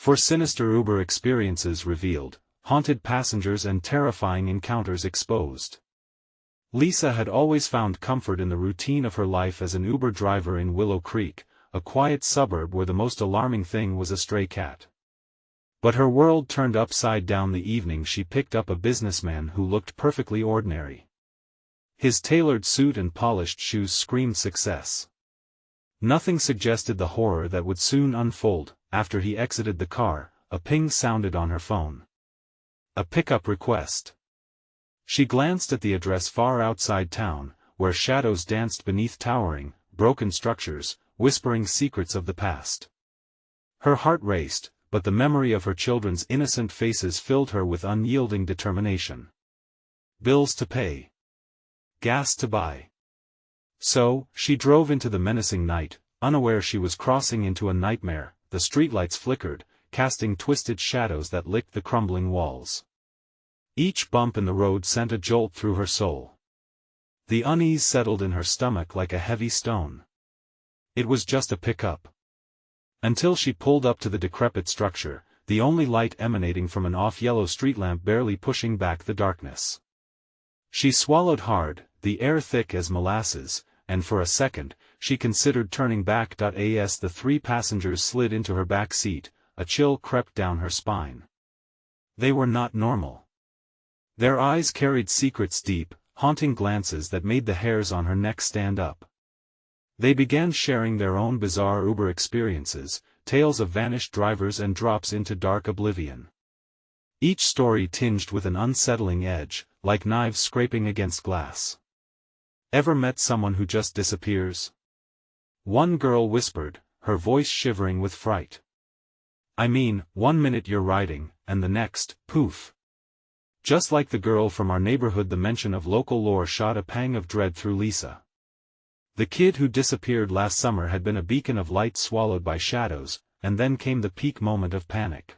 For sinister Uber experiences revealed, haunted passengers and terrifying encounters exposed. Lisa had always found comfort in the routine of her life as an Uber driver in Willow Creek, a quiet suburb where the most alarming thing was a stray cat. But her world turned upside down the evening she picked up a businessman who looked perfectly ordinary. His tailored suit and polished shoes screamed success. Nothing suggested the horror that would soon unfold. After he exited the car, a ping sounded on her phone. A pickup request. She glanced at the address far outside town, where shadows danced beneath towering, broken structures, whispering secrets of the past. Her heart raced, but the memory of her children's innocent faces filled her with unyielding determination. Bills to pay. Gas to buy. So, she drove into the menacing night, unaware she was crossing into a nightmare. The streetlights flickered, casting twisted shadows that licked the crumbling walls. Each bump in the road sent a jolt through her soul. The unease settled in her stomach like a heavy stone. It was just a pickup. Until she pulled up to the decrepit structure, the only light emanating from an off-yellow street lamp barely pushing back the darkness. She swallowed hard, the air thick as molasses, and for a second, she considered turning back. As the three passengers slid into her back seat, a chill crept down her spine. They were not normal. Their eyes carried secrets deep, haunting glances that made the hairs on her neck stand up. They began sharing their own bizarre Uber experiences, tales of vanished drivers and drops into dark oblivion. Each story tinged with an unsettling edge, like knives scraping against glass. Ever met someone who just disappears? One girl whispered, her voice shivering with fright. I mean, 1 minute you're riding, and the next, poof. Just like the girl from our neighborhood. The mention of local lore shot a pang of dread through Lisa. The kid who disappeared last summer had been a beacon of light swallowed by shadows, and then came the peak moment of panic.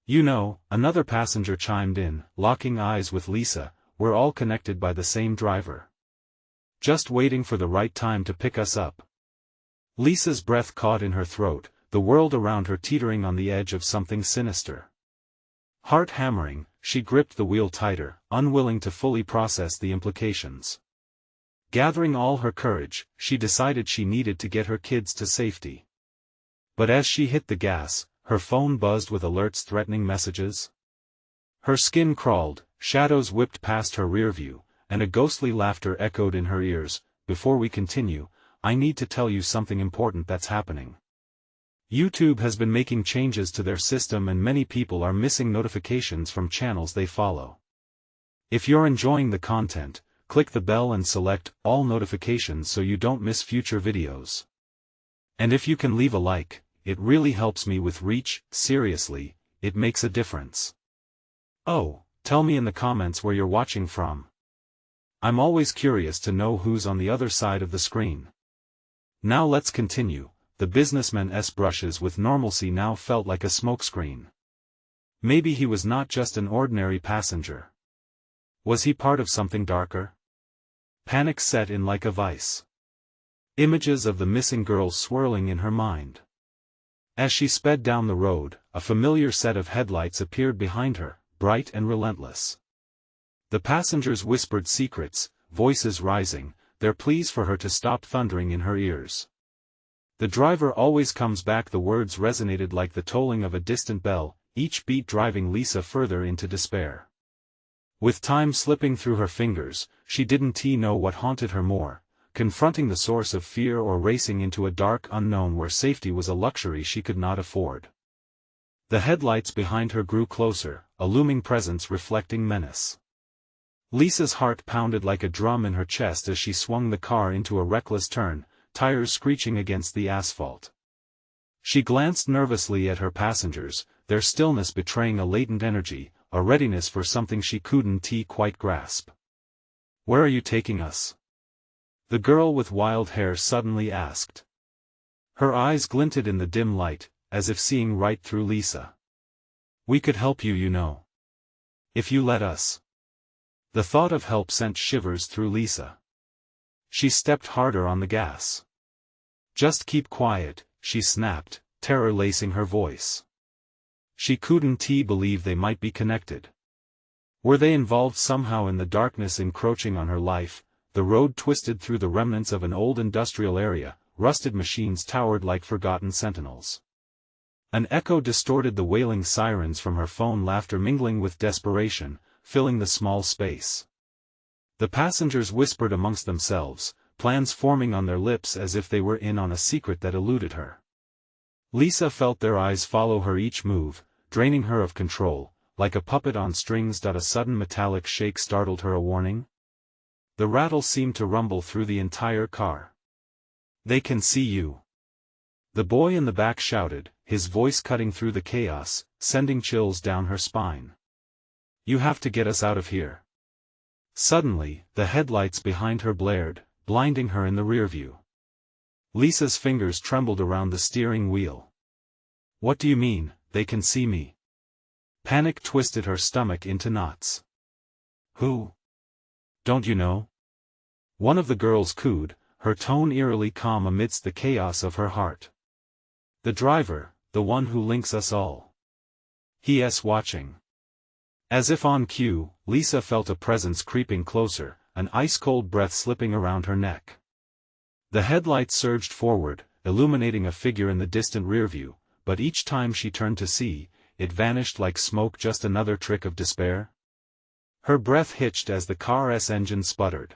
You know, another passenger chimed in, locking eyes with Lisa, we're all connected by the same driver. Just waiting for the right time to pick us up. Lisa's breath caught in her throat, the world around her teetering on the edge of something sinister. Heart hammering, she gripped the wheel tighter, unwilling to fully process the implications. Gathering all her courage, she decided she needed to get her kids to safety. But as she hit the gas, her phone buzzed with alerts threatening messages. Her skin crawled, shadows whipped past her rearview, and a ghostly laughter echoed in her ears. Before we continue, I need to tell you something important that's happening. YouTube has been making changes to their system and many people are missing notifications from channels they follow. If you're enjoying the content, click the bell and select all notifications so you don't miss future videos. And if you can leave a like, it really helps me with reach. Seriously, it makes a difference. Oh, tell me in the comments where you're watching from. I'm always curious to know who's on the other side of the screen. Now let's continue. The businessman's brushes with normalcy now felt like a smokescreen. Maybe he was not just an ordinary passenger. Was he part of something darker? Panic set in like a vice. Images of the missing girl swirling in her mind. As she sped down the road, a familiar set of headlights appeared behind her, bright and relentless. The passengers whispered secrets, voices rising, their pleas for her to stop thundering in her ears. The driver always comes back. The words resonated like the tolling of a distant bell, each beat driving Lisa further into despair. With time slipping through her fingers, she didn't know what haunted her more, confronting the source of fear or racing into a dark unknown where safety was a luxury she could not afford. The headlights behind her grew closer, a looming presence reflecting menace. Lisa's heart pounded like a drum in her chest as she swung the car into a reckless turn, tires screeching against the asphalt. She glanced nervously at her passengers, their stillness betraying a latent energy, a readiness for something she couldn't quite grasp. Where are you taking us? The girl with wild hair suddenly asked. Her eyes glinted in the dim light, as if seeing right through Lisa. We could help you, you know. If you let us. The thought of help sent shivers through Lisa. She stepped harder on the gas. Just keep quiet, she snapped, terror lacing her voice. She couldn't believe they might be connected. Were they involved somehow in the darkness encroaching on her life? The road twisted through the remnants of an old industrial area, rusted machines towered like forgotten sentinels. An echo distorted the wailing sirens from her phone, laughter mingling with desperation, filling the small space. The passengers whispered amongst themselves, plans forming on their lips as if they were in on a secret that eluded her. Lisa felt their eyes follow her each move, draining her of control, like a puppet on strings. A sudden metallic shake startled her, a warning. The rattle seemed to rumble through the entire car. "They can see you!" The boy in the back shouted, his voice cutting through the chaos, sending chills down her spine. "You have to get us out of here." Suddenly, the headlights behind her blared, blinding her in the rearview. Lisa's fingers trembled around the steering wheel. "What do you mean, they can see me?" Panic twisted her stomach into knots. "Who? Don't you know?" One of the girls cooed, her tone eerily calm amidst the chaos of her heart. "The driver, the one who links us all. He's watching." As if on cue, Lisa felt a presence creeping closer, an ice-cold breath slipping around her neck. The headlights surged forward, illuminating a figure in the distant rearview, but each time she turned to see, it vanished like smoke. Just another trick of despair? Her breath hitched as the car's engine sputtered.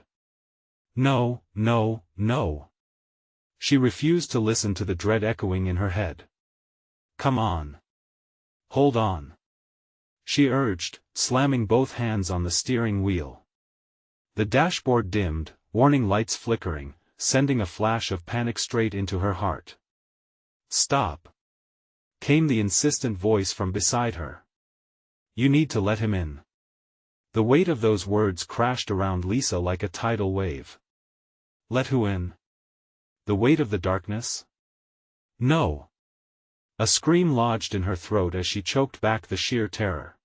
No, no, no. She refused to listen to the dread echoing in her head. "Come on. Hold on," she urged, slamming both hands on the steering wheel. The dashboard dimmed, warning lights flickering, sending a flash of panic straight into her heart. "Stop," came the insistent voice from beside her. "You need to let him in." The weight of those words crashed around Lisa like a tidal wave. Let who in? The weight of the darkness? No. A scream lodged in her throat as she choked back the sheer terror.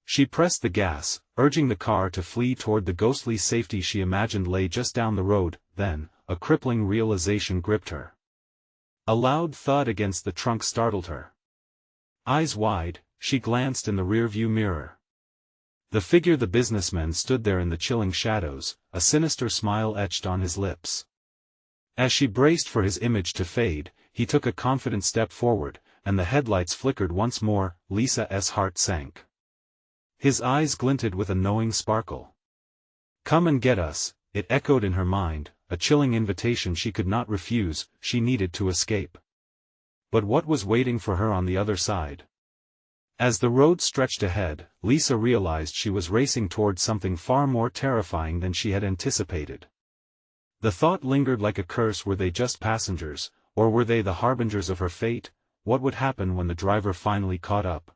She pressed the gas, urging the car to flee toward the ghostly safety she imagined lay just down the road. Then, a crippling realization gripped her. A loud thud against the trunk startled her. Eyes wide, she glanced in the rearview mirror. The figure, the businessman, stood there in the chilling shadows, a sinister smile etched on his lips. As she braced for his image to fade, he took a confident step forward, and the headlights flickered once more. Lisa's heart sank. His eyes glinted with a knowing sparkle. "Come and get us," it echoed in her mind, a chilling invitation she could not refuse. She needed to escape. But what was waiting for her on the other side? As the road stretched ahead, Lisa realized she was racing towards something far more terrifying than she had anticipated. The thought lingered like a curse. Were they just passengers, or were they the harbingers of her fate? What would happen when the driver finally caught up?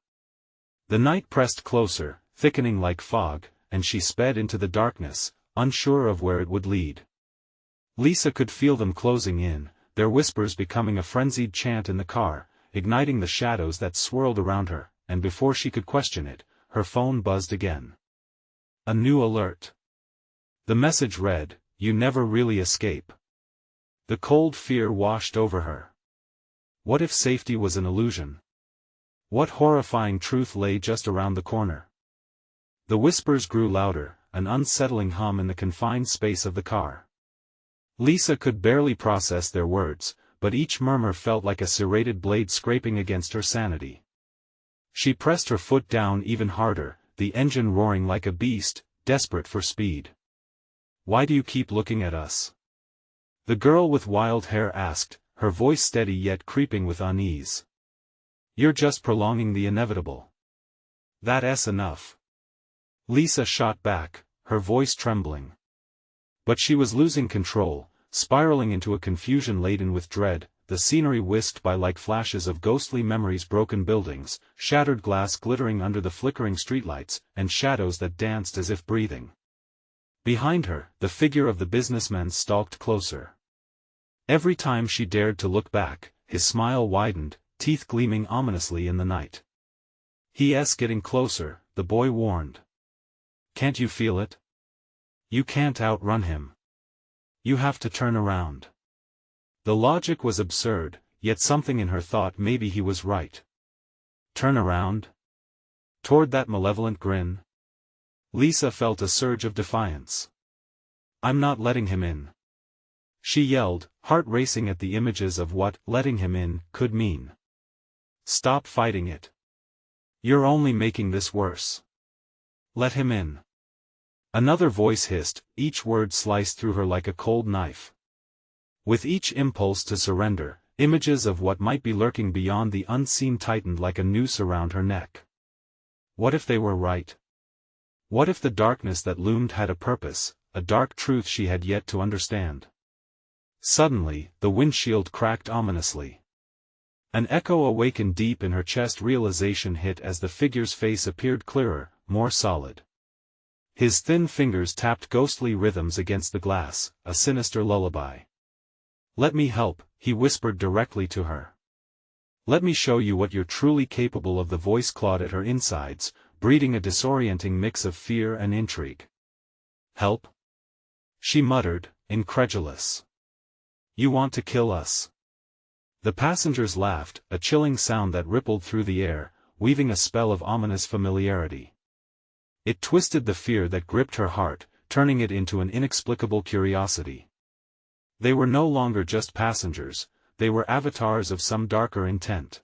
The night pressed closer, thickening like fog, and she sped into the darkness, unsure of where it would lead. Lisa could feel them closing in, their whispers becoming a frenzied chant in the car, igniting the shadows that swirled around her. And before she could question it, her phone buzzed again. A new alert. The message read, "You never really escape." The cold fear washed over her. What if safety was an illusion? What horrifying truth lay just around the corner? The whispers grew louder, an unsettling hum in the confined space of the car. Lisa could barely process their words, but each murmur felt like a serrated blade scraping against her sanity. She pressed her foot down even harder, the engine roaring like a beast, desperate for speed. "Why do you keep looking at us?" the girl with wild hair asked, her voice steady yet creeping with unease. "You're just prolonging the inevitable. That's enough." Lisa shot back, her voice trembling. But she was losing control, spiraling into a confusion laden with dread. The scenery whisked by like flashes of ghostly memories, broken buildings, shattered glass glittering under the flickering streetlights, and shadows that danced as if breathing. Behind her, the figure of the businessman stalked closer. Every time she dared to look back, his smile widened, teeth gleaming ominously in the night. "He's getting closer," the boy warned. "Can't you feel it? You can't outrun him. You have to turn around." The logic was absurd, yet something in her thought maybe he was right. turn around? Toward that malevolent grin? Lisa felt a surge of defiance. I'm not letting him in. She yelled, heart racing at the images of what letting him in could mean. Stop fighting it. You're only making this worse. Let him in. Another voice hissed, each word sliced through her like a cold knife. With each impulse to surrender, images of what might be lurking beyond the unseen tightened like a noose around her neck. What if they were right? What if the darkness that loomed had a purpose, a dark truth she had yet to understand? Suddenly, the windshield cracked ominously. An echo awakened deep in her chest. Realization hit as the figure's face appeared clearer, more solid. His thin fingers tapped ghostly rhythms against the glass, a sinister lullaby. Let me help, he whispered directly to her. Let me show you what you're truly capable of. The voice clawed at her insides, breeding a disorienting mix of fear and intrigue. Help? She muttered, incredulous. You want to kill us? The passengers laughed, a chilling sound that rippled through the air, weaving a spell of ominous familiarity. It twisted the fear that gripped her heart, turning it into an inexplicable curiosity. They were no longer just passengers, they were avatars of some darker intent.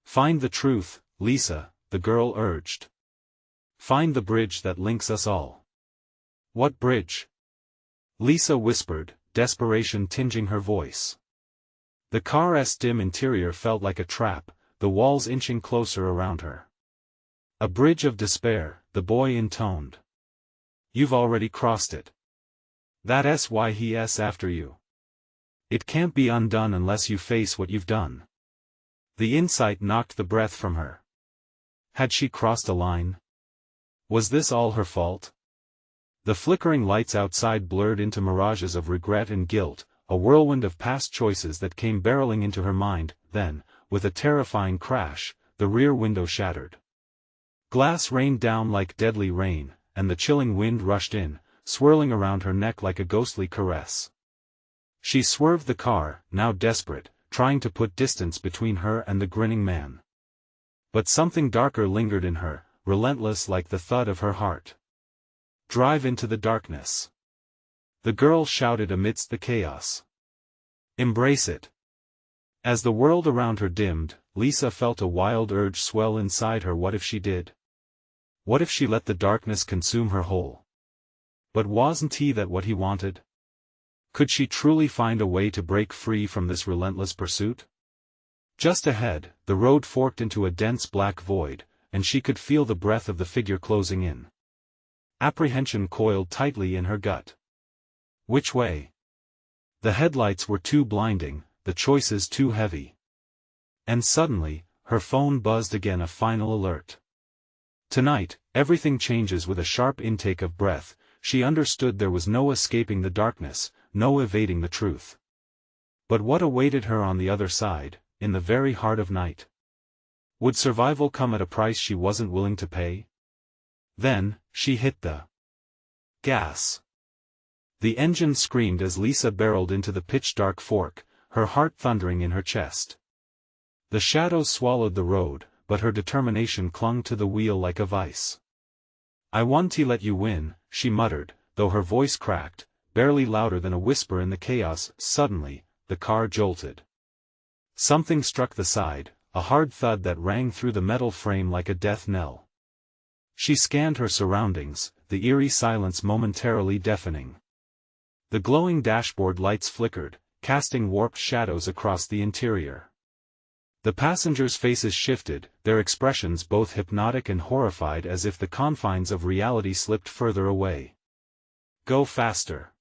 Find the truth, Lisa, the girl urged. Find the bridge that links us all. What bridge? Lisa whispered, desperation tinging her voice. The car's dim interior felt like a trap, the walls inching closer around her. A bridge of despair, the boy intoned. You've already crossed it. That's why he's after you. It can't be undone unless you face what you've done. The insight knocked the breath from her. Had she crossed a line? Was this all her fault? The flickering lights outside blurred into mirages of regret and guilt, a whirlwind of past choices that came barreling into her mind. Then, with a terrifying crash, the rear window shattered. Glass rained down like deadly rain, and the chilling wind rushed in, swirling around her neck like a ghostly caress. She swerved the car, now desperate, trying to put distance between her and the grinning man. But something darker lingered in her, relentless like the thud of her heart. Drive into the darkness. The girl shouted amidst the chaos. Embrace it. As the world around her dimmed, Lisa felt a wild urge swell inside her. What if she did? What if she let the darkness consume her whole? But wasn't that what he wanted? Could she truly find a way to break free from this relentless pursuit? Just ahead, the road forked into a dense black void, and she could feel the breath of the figure closing in. Apprehension coiled tightly in her gut. Which way? The headlights were too blinding, the choices too heavy. And suddenly, her phone buzzed again, a final alert. Tonight, everything changes. With a sharp intake of breath, she understood there was no escaping the darkness, no evading the truth. But what awaited her on the other side, in the very heart of night? Would survival come at a price she wasn't willing to pay? Then, she hit the gas. The engine screamed as Lisa barreled into the pitch-dark fork, her heart thundering in her chest. The shadows swallowed the road, but her determination clung to the wheel like a vice. I want to let you win, she muttered, though her voice cracked, barely louder than a whisper in the chaos. Suddenly, the car jolted. Something struck the side, a hard thud that rang through the metal frame like a death knell. She scanned her surroundings, the eerie silence momentarily deafening. The glowing dashboard lights flickered, casting warped shadows across the interior. The passengers' faces shifted, their expressions both hypnotic and horrified, as if the confines of reality slipped further away. Go faster,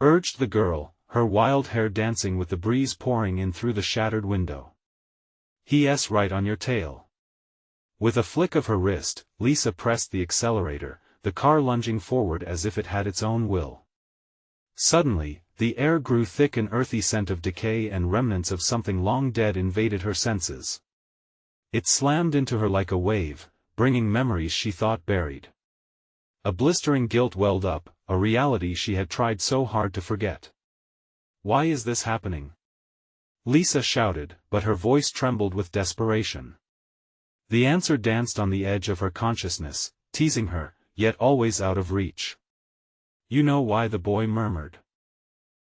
urged the girl, her wild hair dancing with the breeze pouring in through the shattered window. He's right on your tail. With a flick of her wrist, Lisa pressed the accelerator, the car lunging forward as if it had its own will. Suddenly, the air grew thick, an earthy scent of decay and remnants of something long dead invaded her senses. It slammed into her like a wave, bringing memories she thought buried. A blistering guilt welled up, a reality she had tried so hard to forget. Why is this happening? Lisa shouted, but her voice trembled with desperation. The answer danced on the edge of her consciousness, teasing her, yet always out of reach. You know why, the boy murmured.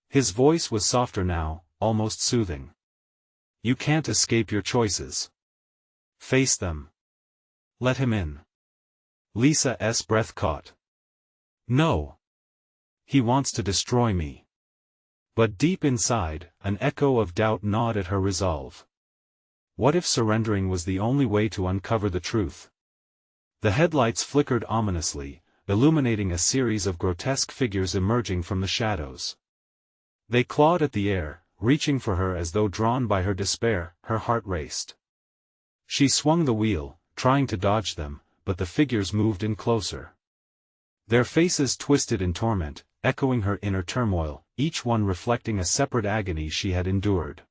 His voice was softer now, almost soothing. You can't escape your choices. Face them. Let him in. Lisa's breath caught. No. He wants to destroy me. But deep inside, an echo of doubt gnawed at her resolve. What if surrendering was the only way to uncover the truth? The headlights flickered ominously, illuminating a series of grotesque figures emerging from the shadows. They clawed at the air, reaching for her as though drawn by her despair. Her heart raced. She swung the wheel, trying to dodge them, but the figures moved in closer. Their faces twisted in torment, echoing her inner turmoil, each one reflecting a separate agony she had endured.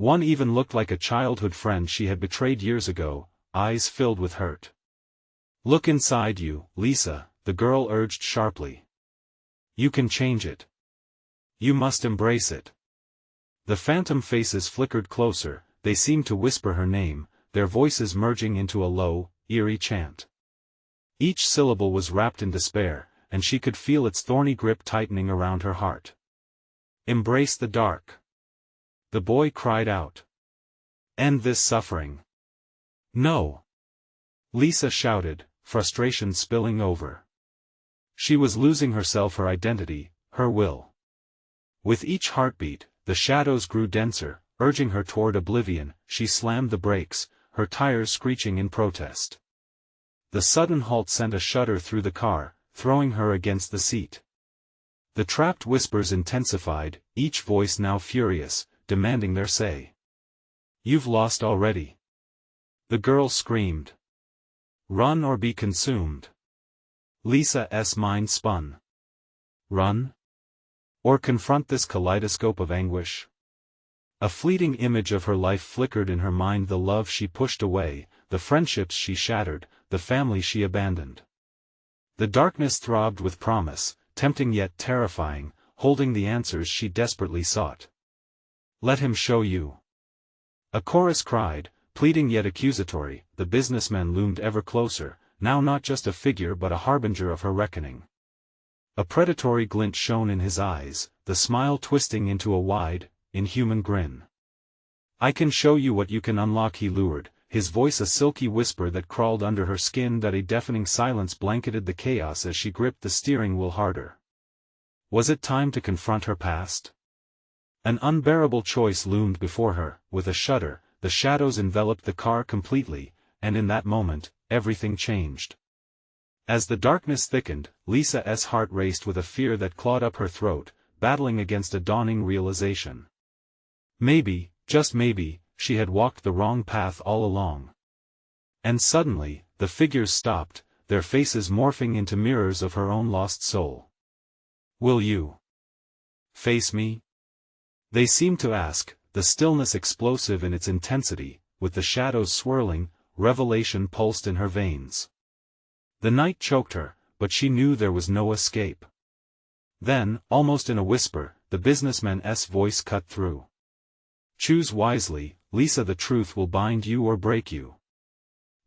One even looked like a childhood friend she had betrayed years ago, eyes filled with hurt. Look inside you, Lisa, the girl urged sharply. You can change it. You must embrace it. The phantom faces flickered closer, they seemed to whisper her name, their voices merging into a low, eerie chant. Each syllable was wrapped in despair, and she could feel its thorny grip tightening around her heart. Embrace the dark. The boy cried out. End this suffering. No. Lisa shouted, frustration spilling over. She was losing herself, her identity, her will. With each heartbeat, the shadows grew denser, urging her toward oblivion. She slammed the brakes, her tires screeching in protest. The sudden halt sent a shudder through the car, throwing her against the seat. The trapped whispers intensified, each voice now furious, demanding their say. You've lost already. The girl screamed. Run or be consumed. Lisa's mind spun. Run? Or confront this kaleidoscope of anguish? A fleeting image of her life flickered in her mind, the love she pushed away, the friendships she shattered, the family she abandoned. The darkness throbbed with promise, tempting yet terrifying, holding the answers she desperately sought. Let him show you. A chorus cried, pleading yet accusatory. The businessman loomed ever closer, now not just a figure but a harbinger of her reckoning. A predatory glint shone in his eyes, the smile twisting into a wide, inhuman grin. I can show you what you can unlock, he lured, his voice a silky whisper that crawled under her skin. That a deafening silence blanketed the chaos as she gripped the steering wheel harder. Was it time to confront her past? An unbearable choice loomed before her. With a shudder, the shadows enveloped the car completely, and in that moment, everything changed. As the darkness thickened, Lisa's heart raced with a fear that clawed up her throat, battling against a dawning realization. Maybe, just maybe, she had walked the wrong path all along. And suddenly, the figures stopped, their faces morphing into mirrors of her own lost soul. Will you face me? They seemed to ask, the stillness explosive in its intensity, with the shadows swirling, revelation pulsed in her veins. The night choked her, but she knew there was no escape. Then, almost in a whisper, the businessman's voice cut through. Choose wisely, Lisa, the truth will bind you or break you.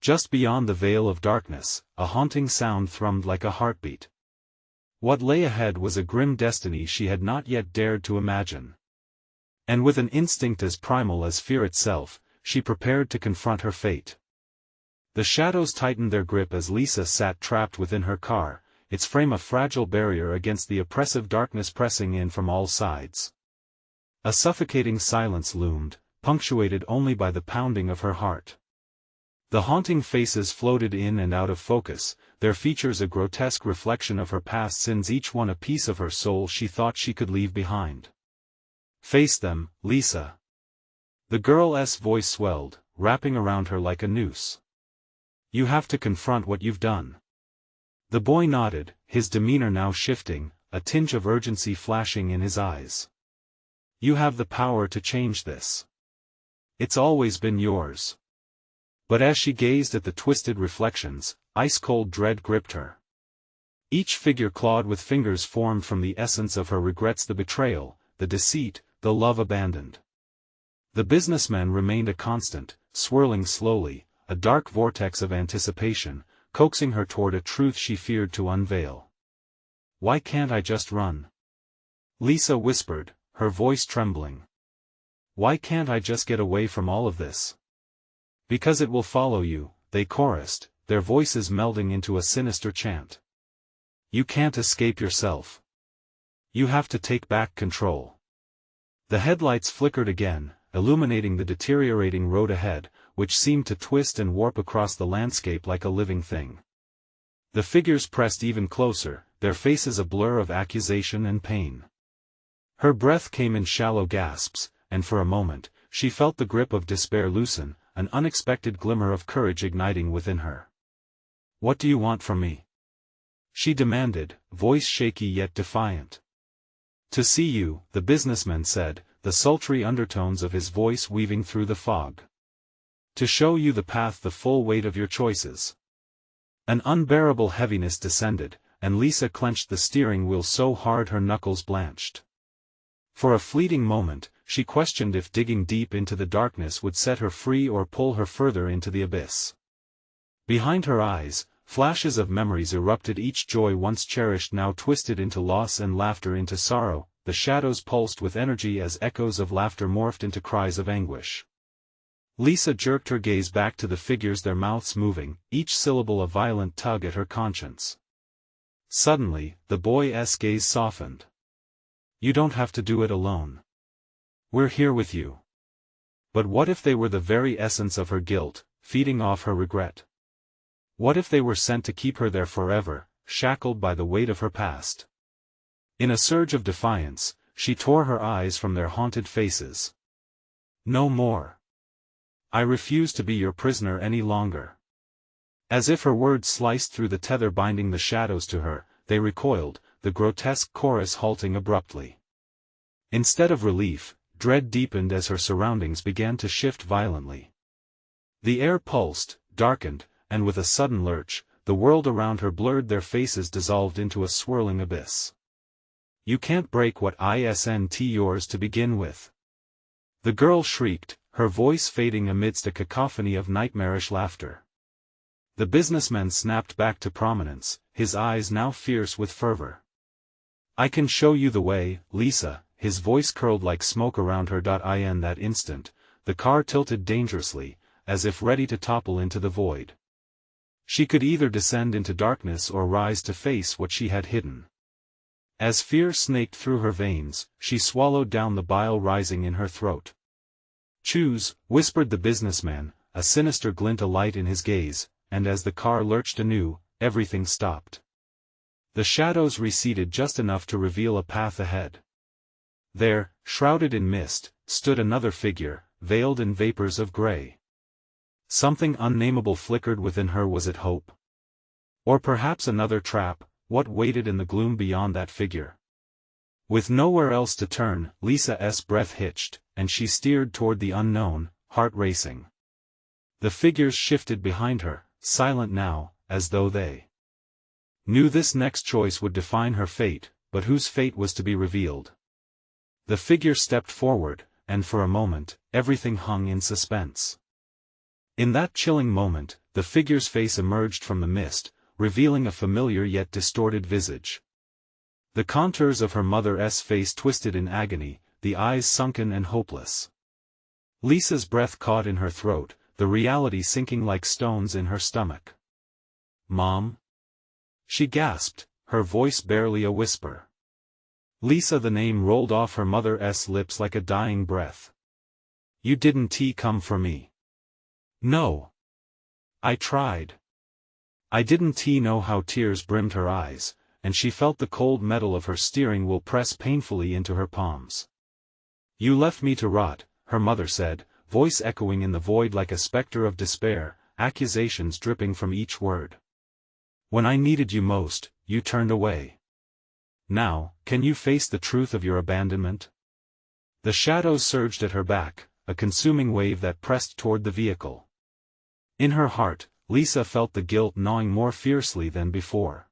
Just beyond the veil of darkness, a haunting sound thrummed like a heartbeat. What lay ahead was a grim destiny she had not yet dared to imagine. And with an instinct as primal as fear itself, she prepared to confront her fate. The shadows tightened their grip as Lisa sat trapped within her car, its frame a fragile barrier against the oppressive darkness pressing in from all sides. A suffocating silence loomed, punctuated only by the pounding of her heart. The haunting faces floated in and out of focus, their features a grotesque reflection of her past sins, each one a piece of her soul she thought she could leave behind. Face them, Lisa. The girl's voice swelled, wrapping around her like a noose. You have to confront what you've done. The boy nodded, his demeanor now shifting, a tinge of urgency flashing in his eyes. You have the power to change this. It's always been yours. But as she gazed at the twisted reflections, ice-cold dread gripped her. Each figure clawed with fingers formed from the essence of her regrets, the betrayal, the deceit, the love abandoned. The businessman remained a constant, swirling slowly, a dark vortex of anticipation, coaxing her toward a truth she feared to unveil. "Why can't I just run?" Lisa whispered, her voice trembling. "Why can't I just get away from all of this?" "Because it will follow you," they chorused, their voices melding into a sinister chant. "You can't escape yourself. You have to take back control." The headlights flickered again, illuminating the deteriorating road ahead, which seemed to twist and warp across the landscape like a living thing. The figures pressed even closer, their faces a blur of accusation and pain. Her breath came in shallow gasps, and for a moment, she felt the grip of despair loosen, an unexpected glimmer of courage igniting within her. "What do you want from me?" she demanded, voice shaky yet defiant. "To see you," the businessman said, the sultry undertones of his voice weaving through the fog. "To show you the path, the full weight of your choices." An unbearable heaviness descended, and Lisa clenched the steering wheel so hard her knuckles blanched. For a fleeting moment, she questioned if digging deep into the darkness would set her free or pull her further into the abyss. Behind her eyes, flashes of memories erupted, each joy once cherished now twisted into loss and laughter into sorrow. The shadows pulsed with energy as echoes of laughter morphed into cries of anguish. Lisa jerked her gaze back to the figures, their mouths moving, each syllable a violent tug at her conscience. Suddenly, the boy's gaze softened. "You don't have to do it alone. We're here with you." But what if they were the very essence of her guilt, feeding off her regret? What if they were sent to keep her there forever, shackled by the weight of her past? In a surge of defiance, she tore her eyes from their haunted faces. "No more. I refuse to be your prisoner any longer." As if her words sliced through the tether binding the shadows to her, they recoiled, the grotesque chorus halting abruptly. Instead of relief, dread deepened as her surroundings began to shift violently. The air pulsed, darkened, and with a sudden lurch, the world around her blurred, their faces dissolved into a swirling abyss. "You can't break what isn't yours to begin with." The girl shrieked, her voice fading amidst a cacophony of nightmarish laughter. The businessman snapped back to prominence, his eyes now fierce with fervor. "I can show you the way, Lisa," his voice curled like smoke around her. In that instant, the car tilted dangerously, as if ready to topple into the void. She could either descend into darkness or rise to face what she had hidden. As fear snaked through her veins, she swallowed down the bile rising in her throat. "Choose," whispered the businessman, a sinister glint alight in his gaze, and as the car lurched anew, everything stopped. The shadows receded just enough to reveal a path ahead. There, shrouded in mist, stood another figure, veiled in vapors of gray. Something unnameable flickered within her. Was it hope? Or perhaps another trap? What waited in the gloom beyond that figure? With nowhere else to turn, Lisa's breath hitched, and she steered toward the unknown, heart racing. The figures shifted behind her, silent now, as though they knew this next choice would define her fate, but whose fate was to be revealed. The figure stepped forward, and for a moment, everything hung in suspense. In that chilling moment, the figure's face emerged from the mist, revealing a familiar yet distorted visage. The contours of her mother's face twisted in agony, the eyes sunken and hopeless. Lisa's breath caught in her throat, the reality sinking like stones in her stomach. "Mom?" she gasped, her voice barely a whisper. Lisa, the name rolled off her mother's lips like a dying breath. "You didn't come for me." "No. I tried. I didn't know how." Tears brimmed her eyes, and she felt the cold metal of her steering wheel press painfully into her palms. "You left me to rot," her mother said, voice echoing in the void like a specter of despair, accusations dripping from each word. "When I needed you most, you turned away. Now, can you face the truth of your abandonment?" The shadows surged at her back, a consuming wave that pressed toward the vehicle. In her heart, Lisa felt the guilt gnawing more fiercely than before.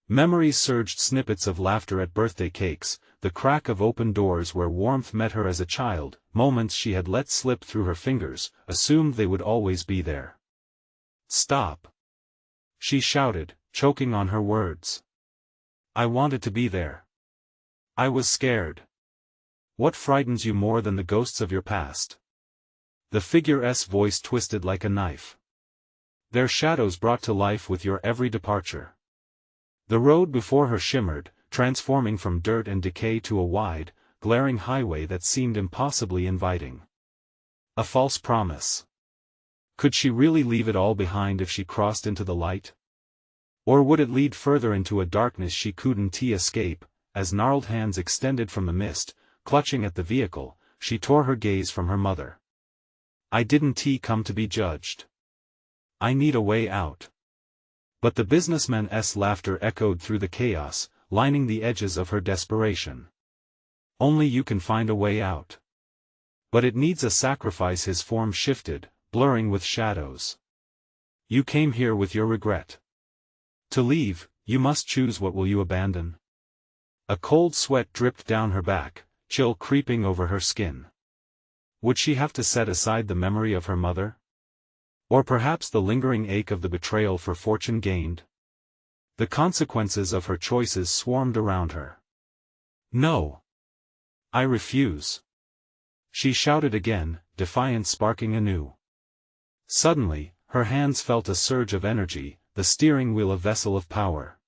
Memories surged, snippets of laughter at birthday cakes, the crack of open doors where warmth met her as a child, moments she had let slip through her fingers, assumed they would always be there. Stop! She shouted, choking on her words. I wanted to be there. I was scared. What frightens you more than the ghosts of your past? The figure's voice twisted like a knife. Their shadows brought to life with your every departure. The road before her shimmered, transforming from dirt and decay to a wide, glaring highway that seemed impossibly inviting. A false promise. Could she really leave it all behind if she crossed into the light? Or would it lead further into a darkness she couldn't escape? As gnarled hands extended from the mist, clutching at the vehicle, she tore her gaze from her mother. I didn't come to be judged. I need a way out. But the businessman's laughter echoed through the chaos, lining the edges of her desperation. Only you can find a way out. But it needs a sacrifice. His form shifted, blurring with shadows. You came here with your regret. To leave, you must choose. What will you abandon? A cold sweat dripped down her back, chill creeping over her skin. Would she have to set aside the memory of her mother? Or perhaps the lingering ache of the betrayal for fortune gained? The consequences of her choices swarmed around her. No. I refuse. She shouted again, defiance sparking anew. Suddenly, her hands felt a surge of energy, the steering wheel a vessel of power.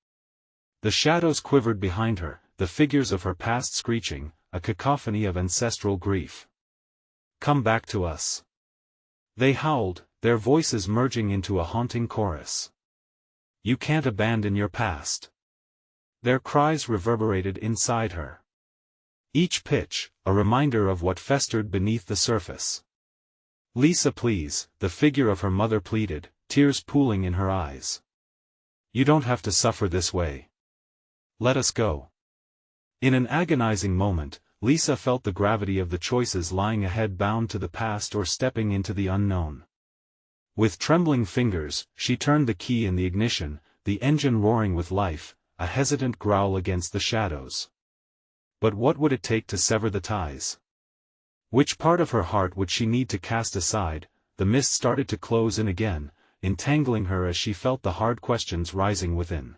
The shadows quivered behind her, the figures of her past screeching, a cacophony of ancestral grief. Come back to us. They howled, their voices merging into a haunting chorus. You can't abandon your past. Their cries reverberated inside her. Each pitch, a reminder of what festered beneath the surface. Lisa, please, the figure of her mother pleaded, tears pooling in her eyes. You don't have to suffer this way. Let us go. In an agonizing moment, Lisa felt the gravity of the choices lying ahead, bound to the past or stepping into the unknown. With trembling fingers, she turned the key in the ignition, the engine roaring with life, a hesitant growl against the shadows. But what would it take to sever the ties? Which part of her heart would she need to cast aside? The mist started to close in again, entangling her as she felt the hard questions rising within.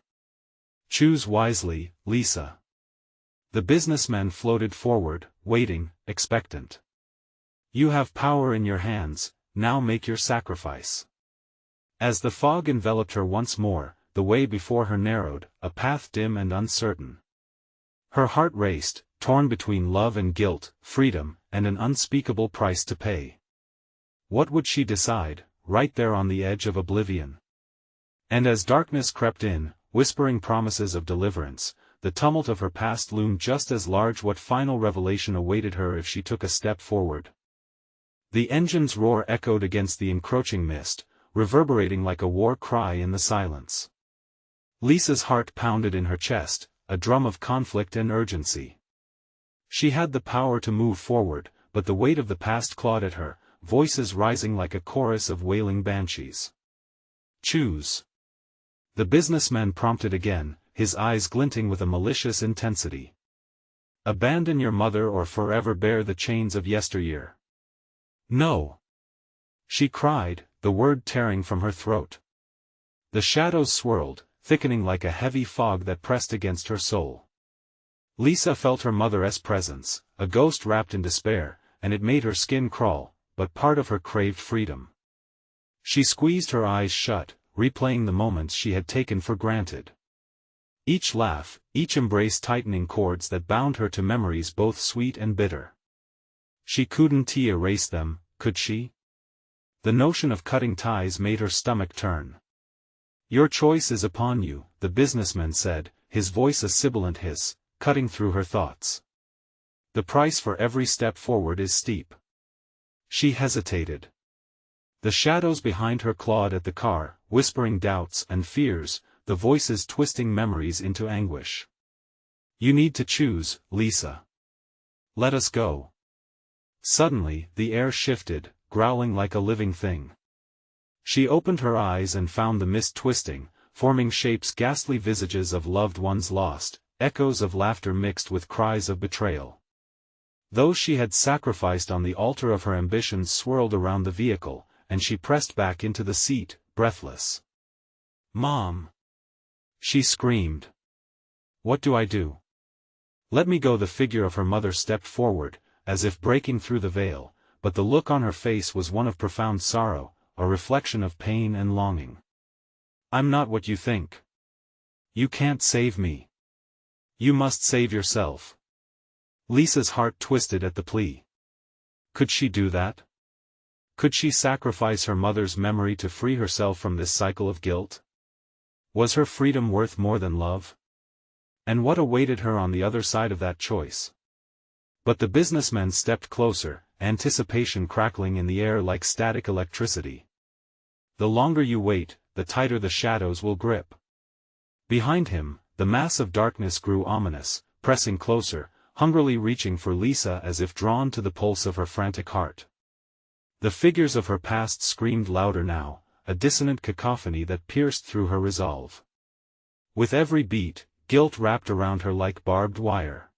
Choose wisely, Lisa. The businessman floated forward, waiting, expectant. You have power in your hands, now make your sacrifice. As the fog enveloped her once more, the way before her narrowed, a path dim and uncertain. Her heart raced, torn between love and guilt, freedom, and an unspeakable price to pay. What would she decide, right there on the edge of oblivion? And as darkness crept in, whispering promises of deliverance, the tumult of her past loomed just as large. What final revelation awaited her if she took a step forward? The engine's roar echoed against the encroaching mist, reverberating like a war cry in the silence. Lisa's heart pounded in her chest, a drum of conflict and urgency. She had the power to move forward, but the weight of the past clawed at her, voices rising like a chorus of wailing banshees. Choose. The businessman prompted again, his eyes glinting with a malicious intensity. Abandon your mother or forever bear the chains of yesteryear. No. She cried, the word tearing from her throat. The shadows swirled, thickening like a heavy fog that pressed against her soul. Lisa felt her mother's presence, a ghost wrapped in despair, and it made her skin crawl, but part of her craved freedom. She squeezed her eyes shut, replaying the moments she had taken for granted. Each laugh, each embrace tightening cords that bound her to memories both sweet and bitter. She couldn't erase them, could she? The notion of cutting ties made her stomach turn. Your choice is upon you, the businessman said, his voice a sibilant hiss, cutting through her thoughts. The price for every step forward is steep. She hesitated. The shadows behind her clawed at the car, whispering doubts and fears, the voices twisting memories into anguish. You need to choose, Lisa. Let us go. Suddenly, the air shifted, growling like a living thing. She opened her eyes and found the mist twisting, forming shapes, ghastly visages of loved ones lost, echoes of laughter mixed with cries of betrayal. Those she had sacrificed on the altar of her ambitions swirled around the vehicle, and she pressed back into the seat, breathless. "Mom!" she screamed. "What do I do? Let me go." The figure of her mother stepped forward, as if breaking through the veil, but the look on her face was one of profound sorrow, a reflection of pain and longing. "I'm not what you think. You can't save me. You must save yourself." Lisa's heart twisted at the plea. Could she do that? Could she sacrifice her mother's memory to free herself from this cycle of guilt? Was her freedom worth more than love? And what awaited her on the other side of that choice? But the businessman stepped closer, anticipation crackling in the air like static electricity. "The longer you wait, the tighter the shadows will grip." Behind him, the mass of darkness grew ominous, pressing closer, hungrily reaching for Lisa as if drawn to the pulse of her frantic heart. The figures of her past screamed louder now, a dissonant cacophony that pierced through her resolve. With every beat, guilt wrapped around her like barbed wire.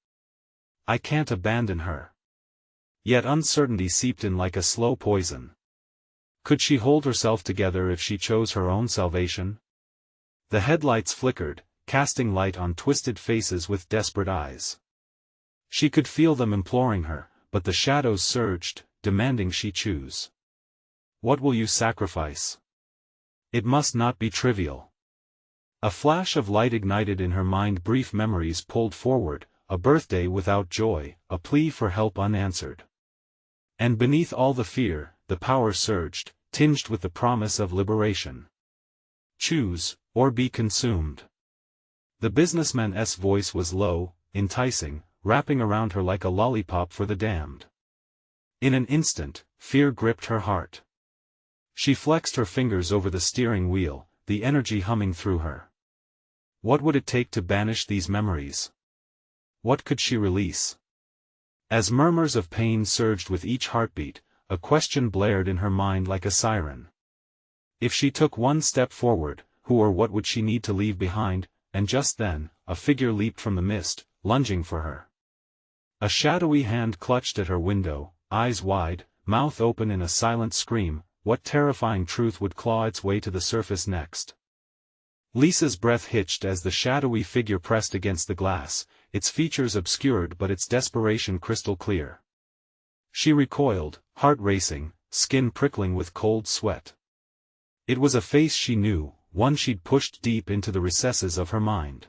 I can't abandon her. Yet uncertainty seeped in like a slow poison. Could she hold herself together if she chose her own salvation? The headlights flickered, casting light on twisted faces with desperate eyes. She could feel them imploring her, but the shadows surged, demanding she choose. What will you sacrifice? It must not be trivial. A flash of light ignited in her mind, brief memories pulled forward, a birthday without joy, a plea for help unanswered. And beneath all the fear, the power surged, tinged with the promise of liberation. Choose, or be consumed. The businessman's voice was low, enticing, wrapping around her like a lollipop for the damned. In an instant, fear gripped her heart. She flexed her fingers over the steering wheel, the energy humming through her. What would it take to banish these memories? What could she release? As murmurs of pain surged with each heartbeat, a question blared in her mind like a siren. If she took one step forward, who or what would she need to leave behind? And just then, a figure leaped from the mist, lunging for her. A shadowy hand clutched at her window, eyes wide, mouth open in a silent scream. What terrifying truth would claw its way to the surface next? Lisa's breath hitched as the shadowy figure pressed against the glass, its features obscured but its desperation crystal clear. She recoiled, heart racing, skin prickling with cold sweat. It was a face she knew, one she'd pushed deep into the recesses of her mind.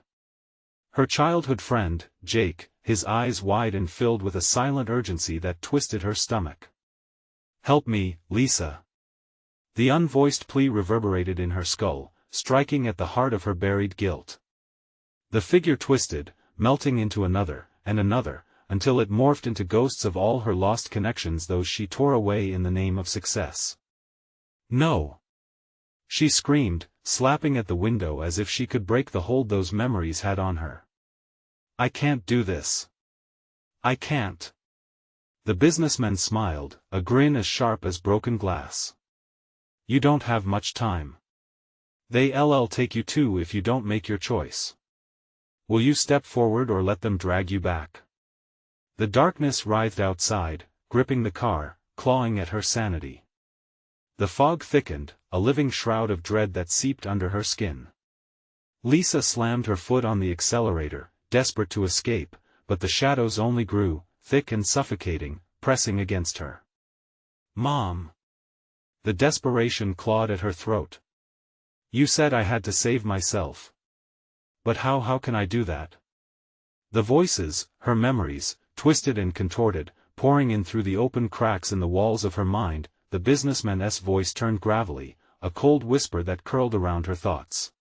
Her childhood friend, Jake, his eyes wide and filled with a silent urgency that twisted her stomach. "Help me, Lisa." The unvoiced plea reverberated in her skull, striking at the heart of her buried guilt. The figure twisted, melting into another, and another, until it morphed into ghosts of all her lost connections, those she tore away in the name of success. "No!" she screamed, slapping at the window as if she could break the hold those memories had on her. "I can't do this. I can't." The businessman smiled, a grin as sharp as broken glass. "You don't have much time. They'll take you too if you don't make your choice. Will you step forward or let them drag you back?" The darkness writhed outside, gripping the car, clawing at her sanity. The fog thickened, a living shroud of dread that seeped under her skin. Lisa slammed her foot on the accelerator, desperate to escape, but the shadows only grew, thick and suffocating, pressing against her. "Mom!" The desperation clawed at her throat. "You said I had to save myself. But how can I do that?" The voices, her memories, twisted and contorted, pouring in through the open cracks in the walls of her mind. The businessman's voice turned gravelly, a cold whisper that curled around her thoughts.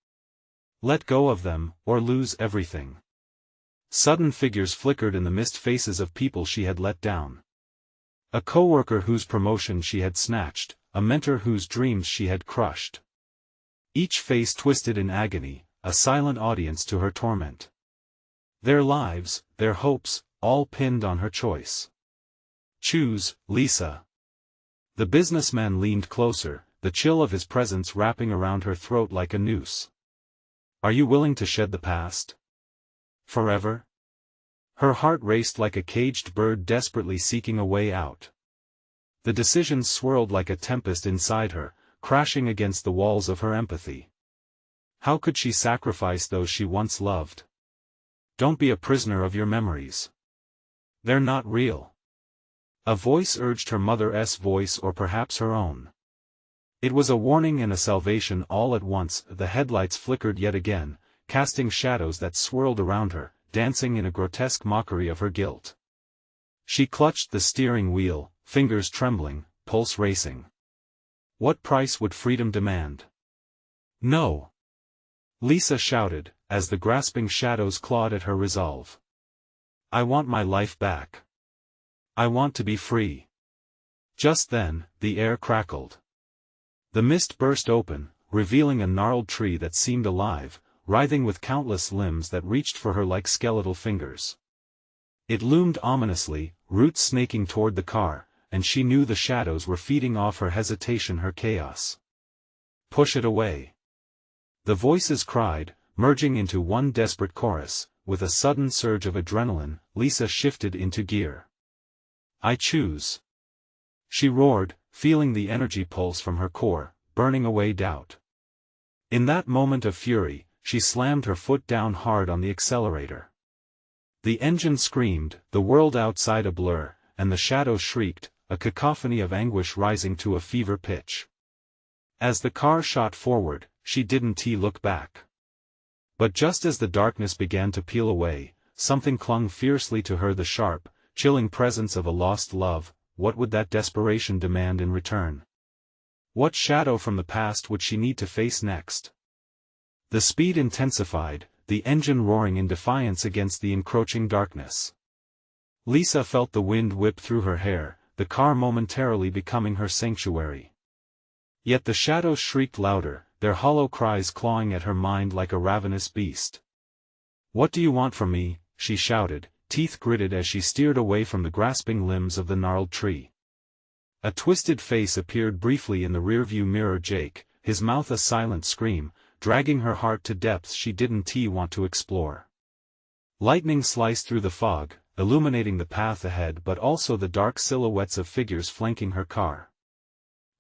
"Let go of them, or lose everything." Sudden figures flickered in the mist, faces of people she had let down. A coworker whose promotion she had snatched, a mentor whose dreams she had crushed. Each face twisted in agony, a silent audience to her torment. Their lives, their hopes, all pinned on her choice. "Choose, Lisa." The businessman leaned closer, the chill of his presence wrapping around her throat like a noose. "Are you willing to shed the past? Forever?" Her heart raced like a caged bird desperately seeking a way out. The decision swirled like a tempest inside her, crashing against the walls of her empathy. How could she sacrifice those she once loved? Don't be a prisoner of your memories. They're not real. A voice urged, her mother's voice or perhaps her own. It was a warning and a salvation all at once. The headlights flickered yet again, casting shadows that swirled around her, dancing in a grotesque mockery of her guilt. She clutched the steering wheel, fingers trembling, pulse racing. What price would freedom demand? No! Lisa shouted, as the grasping shadows clawed at her resolve. I want my life back. I want to be free. Just then, the air crackled. The mist burst open, revealing a gnarled tree that seemed alive, writhing with countless limbs that reached for her like skeletal fingers. It loomed ominously, roots snaking toward the car, and she knew the shadows were feeding off her hesitation, her chaos. Push it away. The voices cried, merging into one desperate chorus. With a sudden surge of adrenaline, Lisa shifted into gear. I choose. She roared, feeling the energy pulse from her core, burning away doubt. In that moment of fury, she slammed her foot down hard on the accelerator. The engine screamed, the world outside a blur, and the shadows shrieked, a cacophony of anguish rising to a fever pitch. As the car shot forward, she didn't look back. But just as the darkness began to peel away, something clung fiercely to her, the sharp, chilling presence of a lost love. What would that desperation demand in return? What shadow from the past would she need to face next? The speed intensified, the engine roaring in defiance against the encroaching darkness. Lisa felt the wind whip through her hair, the car momentarily becoming her sanctuary. Yet the shadows shrieked louder, their hollow cries clawing at her mind like a ravenous beast. What do you want from me? She shouted, teeth gritted as she steered away from the grasping limbs of the gnarled tree. A twisted face appeared briefly in the rearview mirror, Jake, his mouth a silent scream, dragging her heart to depths she didn't want to explore. Lightning sliced through the fog, illuminating the path ahead but also the dark silhouettes of figures flanking her car.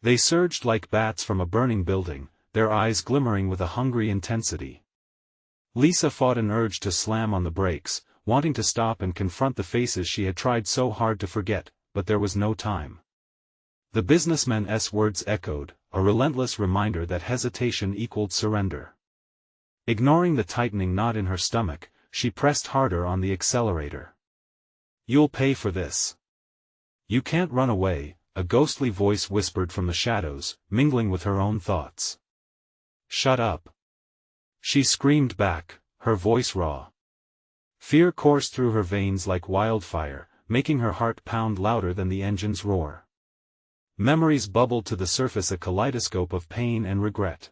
They surged like bats from a burning building, their eyes glimmering with a hungry intensity. Lisa fought an urge to slam on the brakes, wanting to stop and confront the faces she had tried so hard to forget, but there was no time. The businessman's words echoed, a relentless reminder that hesitation equaled surrender. Ignoring the tightening knot in her stomach, she pressed harder on the accelerator. You'll pay for this. You can't run away, a ghostly voice whispered from the shadows, mingling with her own thoughts. Shut up. She screamed back, her voice raw. Fear coursed through her veins like wildfire, making her heart pound louder than the engine's roar. Memories bubbled to the surface, a kaleidoscope of pain and regret.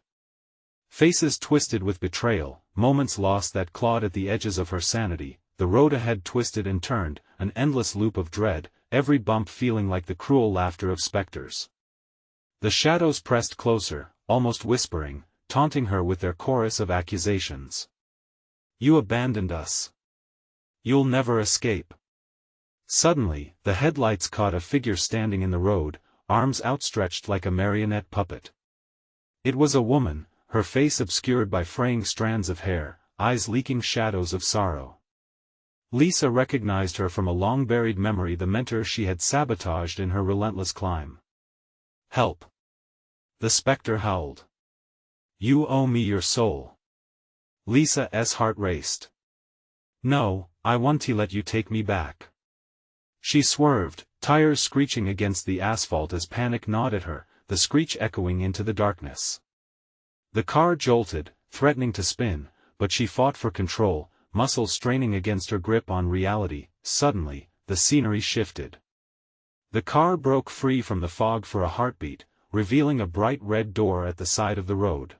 Faces twisted with betrayal, moments lost that clawed at the edges of her sanity, the road ahead twisted and turned, an endless loop of dread, every bump feeling like the cruel laughter of specters. The shadows pressed closer, almost whispering, taunting her with their chorus of accusations. You abandoned us. You'll never escape. Suddenly, the headlights caught a figure standing in the road, arms outstretched like a marionette puppet. It was a woman, her face obscured by fraying strands of hair, eyes leaking shadows of sorrow. Lisa recognized her from a long-buried memory, the mentor she had sabotaged in her relentless climb. Help! The specter howled. You owe me your soul. Lisa's heart raced. No, I want to let you take me back. She swerved, tires screeching against the asphalt as panic gnawed at her, the screech echoing into the darkness. The car jolted, threatening to spin, but she fought for control, muscles straining against her grip on reality. Suddenly, the scenery shifted. The car broke free from the fog for a heartbeat, revealing a bright red door at the side of the road.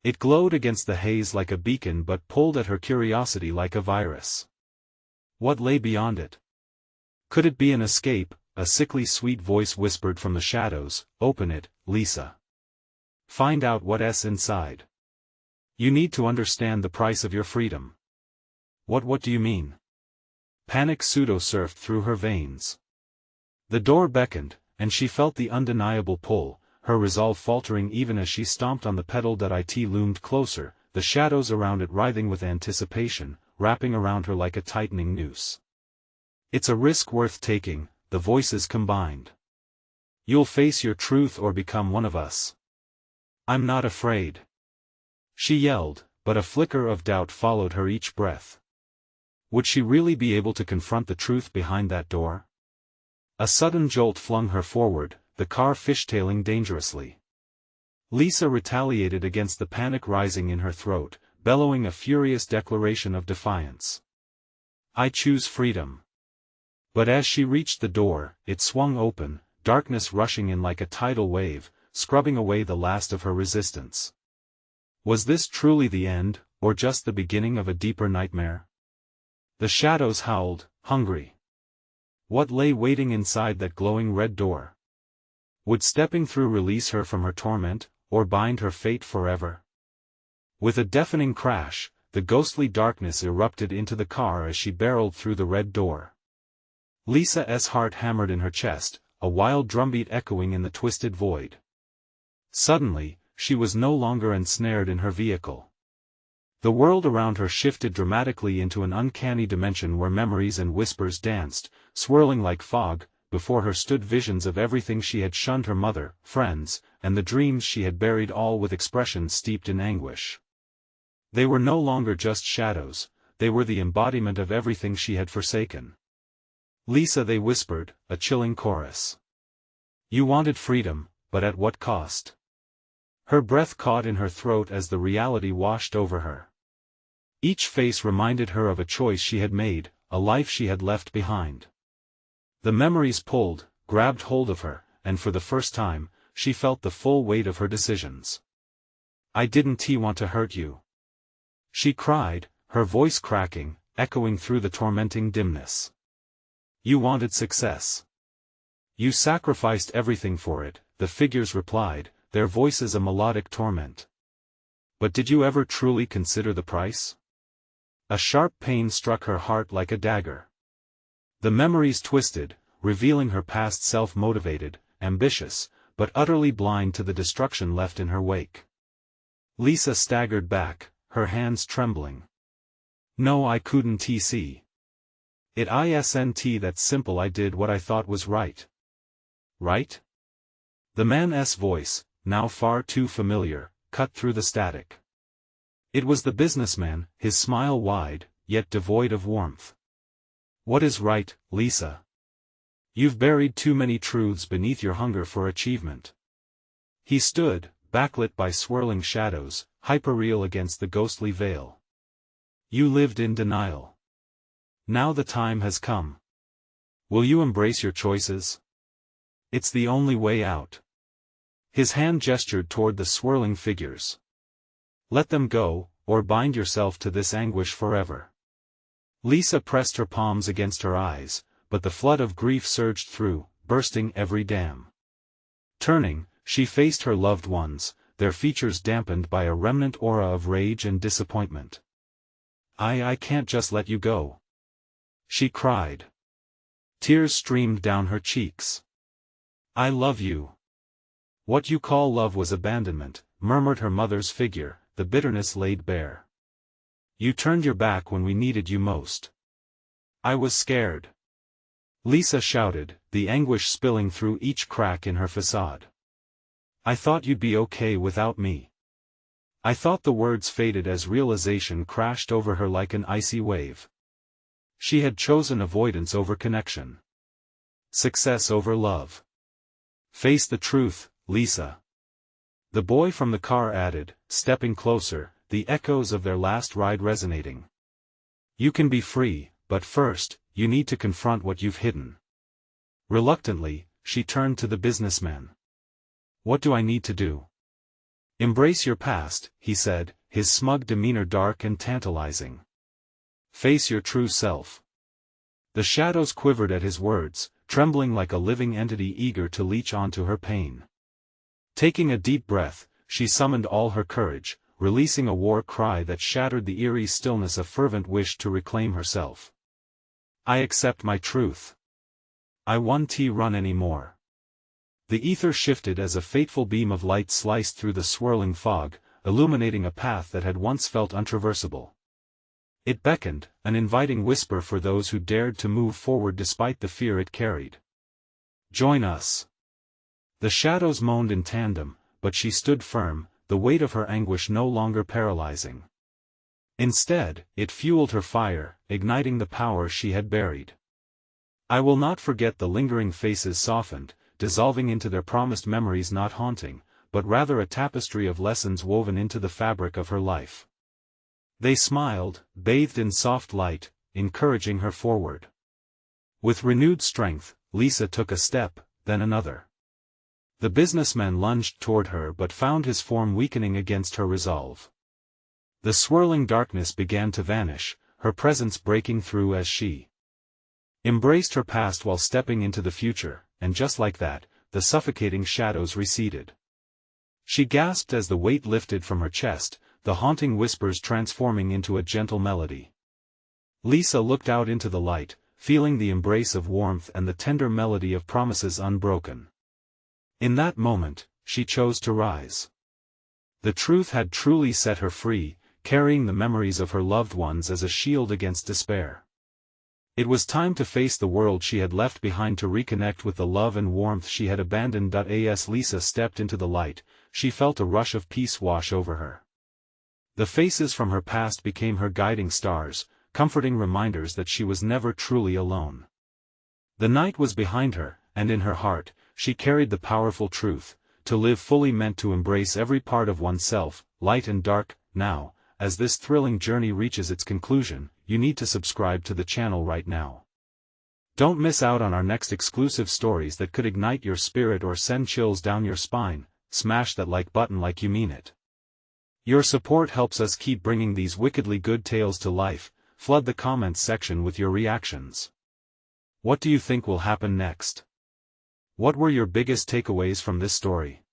It glowed against the haze like a beacon but pulled at her curiosity like a virus. What lay beyond it? Could it be an escape? A sickly sweet voice whispered from the shadows. Open it, Lisa. Find out what's inside. You need to understand the price of your freedom. What do you mean? Panic pseudo-surfed through her veins. The door beckoned, and she felt the undeniable pull, her resolve faltering even as she stomped on the pedal that it loomed closer, the shadows around it writhing with anticipation, wrapping around her like a tightening noose. It's a risk worth taking, the voices combined. You'll face your truth or become one of us. I'm not afraid. She yelled, but a flicker of doubt followed her each breath. Would she really be able to confront the truth behind that door? A sudden jolt flung her forward, the car fishtailing dangerously. Lisa retaliated against the panic rising in her throat, bellowing a furious declaration of defiance. I choose freedom. But as she reached the door, it swung open, darkness rushing in like a tidal wave, scrubbing away the last of her resistance. Was this truly the end, or just the beginning of a deeper nightmare? The shadows howled, hungry. What lay waiting inside that glowing red door? Would stepping through release her from her torment, or bind her fate forever? With a deafening crash, the ghostly darkness erupted into the car as she barreled through the red door. Lisa's heart hammered in her chest, a wild drumbeat echoing in the twisted void. Suddenly, she was no longer ensnared in her vehicle. The world around her shifted dramatically into an uncanny dimension where memories and whispers danced, swirling like fog. Before her stood visions of everything she had shunned: her mother, friends, and the dreams she had buried, all with expressions steeped in anguish. They were no longer just shadows, they were the embodiment of everything she had forsaken. Lisa, they whispered, a chilling chorus. You wanted freedom, but at what cost? Her breath caught in her throat as the reality washed over her. Each face reminded her of a choice she had made, a life she had left behind. The memories pulled, grabbed hold of her, and for the first time, she felt the full weight of her decisions. I didn't want to hurt you. She cried, her voice cracking, echoing through the tormenting dimness. You wanted success. You sacrificed everything for it, the figures replied, their voices a melodic torment. But did you ever truly consider the price? A sharp pain struck her heart like a dagger. The memories twisted, revealing her past self, motivated, ambitious, but utterly blind to the destruction left in her wake. Lisa staggered back, her hands trembling. No, I couldn't see. It isn't that simple. I did what I thought was right. Right? The man's voice, now far too familiar, cut through the static. It was the businessman, his smile wide, yet devoid of warmth. What is right, Lisa? You've buried too many truths beneath your hunger for achievement. He stood, backlit by swirling shadows, hyperreal against the ghostly veil. You lived in denial. Now the time has come. Will you embrace your choices? It's the only way out. His hand gestured toward the swirling figures. Let them go, or bind yourself to this anguish forever. Lisa pressed her palms against her eyes, but the flood of grief surged through, bursting every dam. Turning, she faced her loved ones, their features dampened by a remnant aura of rage and disappointment. I can't just let you go. She cried. Tears streamed down her cheeks. I love you. What you call love was abandonment, murmured her mother's figure, the bitterness laid bare. You turned your back when we needed you most. I was scared. Lisa shouted, the anguish spilling through each crack in her facade. I thought you'd be okay without me. I thought. The words faded as realization crashed over her like an icy wave. She had chosen avoidance over connection. Success over love. Face the truth, Lisa. The boy from the car added, stepping closer, the echoes of their last ride resonating. You can be free, but first, you need to confront what you've hidden. Reluctantly, she turned to the businessman. What do I need to do? Embrace your past, he said, his smug demeanor dark and tantalizing. Face your true self. The shadows quivered at his words, trembling like a living entity eager to leech onto her pain. Taking a deep breath, she summoned all her courage, releasing a war cry that shattered the eerie stillness, a fervent wish to reclaim herself. I accept my truth. I won't run anymore. The ether shifted as a fateful beam of light sliced through the swirling fog, illuminating a path that had once felt untraversable. It beckoned, an inviting whisper for those who dared to move forward despite the fear it carried. "Join us." The shadows moaned in tandem, but she stood firm, the weight of her anguish no longer paralyzing. Instead, it fueled her fire, igniting the power she had buried. "I will not forget." The lingering faces softened, dissolving into their promised memories, not haunting, but rather a tapestry of lessons woven into the fabric of her life. They smiled, bathed in soft light, encouraging her forward. With renewed strength, Lisa took a step, then another. The businessman lunged toward her but found his form weakening against her resolve. The swirling darkness began to vanish, her presence breaking through as she embraced her past while stepping into the future, and just like that, the suffocating shadows receded. She gasped as the weight lifted from her chest, the haunting whispers transforming into a gentle melody. Lisa looked out into the light, feeling the embrace of warmth and the tender melody of promises unbroken. In that moment, she chose to rise. The truth had truly set her free, carrying the memories of her loved ones as a shield against despair. It was time to face the world she had left behind, to reconnect with the love and warmth she had abandoned. As Lisa stepped into the light, she felt a rush of peace wash over her. The faces from her past became her guiding stars, comforting reminders that she was never truly alone. The night was behind her, and in her heart, she carried the powerful truth: to live fully meant to embrace every part of oneself, light and dark. Now, as this thrilling journey reaches its conclusion, you need to subscribe to the channel right now. Don't miss out on our next exclusive stories that could ignite your spirit or send chills down your spine. Smash that like button like you mean it. Your support helps us keep bringing these wickedly good tales to life. Flood the comments section with your reactions. What do you think will happen next? What were your biggest takeaways from this story?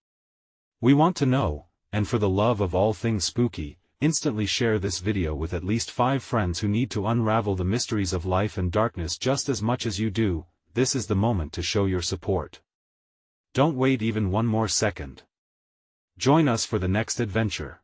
We want to know, and for the love of all things spooky, instantly share this video with at least 5 friends who need to unravel the mysteries of life and darkness just as much as you do. This is the moment to show your support. Don't wait even one more second. Join us for the next adventure.